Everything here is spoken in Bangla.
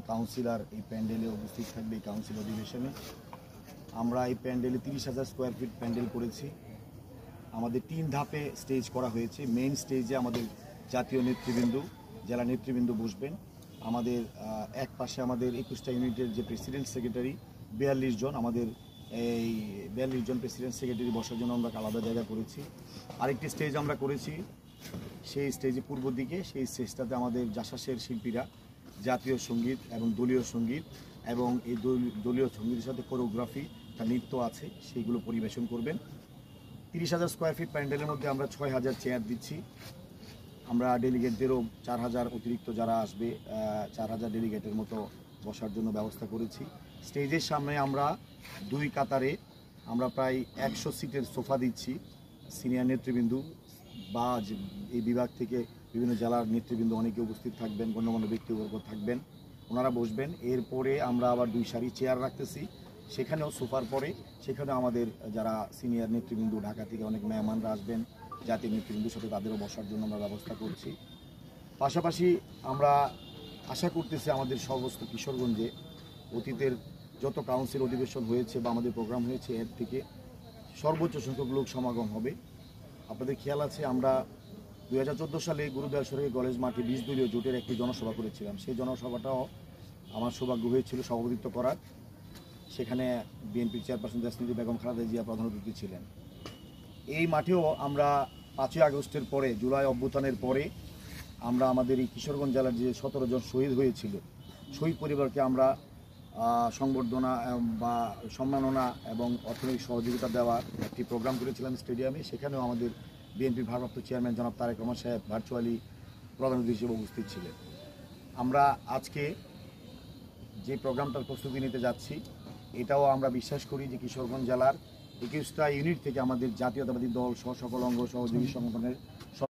কাউন্সিলর এই প্যান্ডেলে উপস্থিত থাকবে। এই কাউন্সিল অধিবেশনে আমরা এই প্যান্ডেলে 30,000 স্কোয়ার ফিট প্যান্ডেল করেছি। আমাদের 3 ধাপে স্টেজ করা হয়েছে। মেইন স্টেজে আমাদের জাতীয় নেতৃবৃন্দ, জেলা নেতৃবৃন্দ বসবেন। আমাদের এক পাশে আমাদের 21টা ইউনিটের যে প্রেসিডেন্ট সেক্রেটারি 42 জন, আমাদের এই 42 জন প্রেসিডেন্ট সেক্রেটারি বসার জন্য আমরা আলাদা জায়গা করেছি। আরেকটি স্টেজ আমরা করেছি, সেই স্টেজে পূর্ব দিকে, সেই স্টেজটাতে আমাদের জাসাসের শিল্পীরা জাতীয় সঙ্গীত এবং দলীয় সঙ্গীত এবং এই দলীয় সঙ্গীতের সাথে কোরিওগ্রাফি, তার নৃত্য আছে, সেইগুলো পরিবেশন করবেন। 30,000 স্কোয়ার ফিট প্যান্ডেলের মধ্যে আমরা 6,000 চেয়ার দিচ্ছি। আমরা ডেলিগেটদেরও 4,000 অতিরিক্ত যারা আসবে 4,000 ডেলিগেটের মতো বসার জন্য ব্যবস্থা করেছি। স্টেজের সামনে আমরা 2 কাতারে আমরা প্রায় 100 সিটের সোফা দিচ্ছি। সিনিয়র নেতৃবৃন্দ বা এই বিভাগ থেকে বিভিন্ন জেলার নেতৃবৃন্দ অনেকে উপস্থিত থাকবেন, গণ্যমান্য ব্যক্তিবর্গ থাকবেন, ওনারা বসবেন। এরপরে আমরা আবার 2 সারি চেয়ার রাখতেছি, সেখানেও সোফার পরে সেখানেও আমাদের যারা সিনিয়র নেতৃবৃন্দ, ঢাকা থেকে অনেক মেহমানরা আসবেন, জাতীয় নেতৃবৃন্দের সাথে তাদেরও বসার জন্য আমরা ব্যবস্থা করছি। পাশাপাশি আমরা আশা করতেছি আমাদের সমস্ত কিশোরগঞ্জে অতীতের যত কাউন্সিল অধিবেশন হয়েছে বা আমাদের প্রোগ্রাম হয়েছে এর থেকে সর্বোচ্চ সংখ্যক লোক সমাগম হবে। আপনাদের খেয়াল আছে আমরা 2014 সালে গুরুদয়াল সরকারি কলেজ মাঠে 20 দলীয় জোটের একটি জনসভা করেছিলাম। সেই জনসভাটাও আমার সৌভাগ্য হয়েছিল সভাপতিত্ব করার। সেখানে বিএনপির চেয়ারপারসন দেশনেত্রী বেগম খালেদা জিয়া প্রধান অতিথি ছিলেন। এই মাঠেও আমরা 5ই আগস্টের পরে, জুলাই অভ্যুত্থানের পরে আমরা আমাদের এই কিশোরগঞ্জ জেলার যে 17 জন শহীদ হয়েছিল, শহীদ পরিবারকে আমরা সংবর্ধনা বা সম্মাননা এবং অর্থনৈতিক সহযোগিতা দেওয়ার একটি প্রোগ্রাম করেছিলাম স্টেডিয়ামে। সেখানেও আমাদের বিএনপির ভারপ্রাপ্ত চেয়ারম্যান জনাব তারেক রহমান সাহেব ভার্চুয়ালি প্রধান অতিথি হিসেবে উপস্থিত ছিলেন। আমরা আজকে যে প্রোগ্রামটার প্রস্তুতি নিতে যাচ্ছি, এটাও আমরা বিশ্বাস করি যে কিশোরগঞ্জ জেলার 21টা ইউনিট থেকে আমাদের জাতীয়তাবাদী দল সহ সকল অঙ্গ সহযোগী সংগঠনের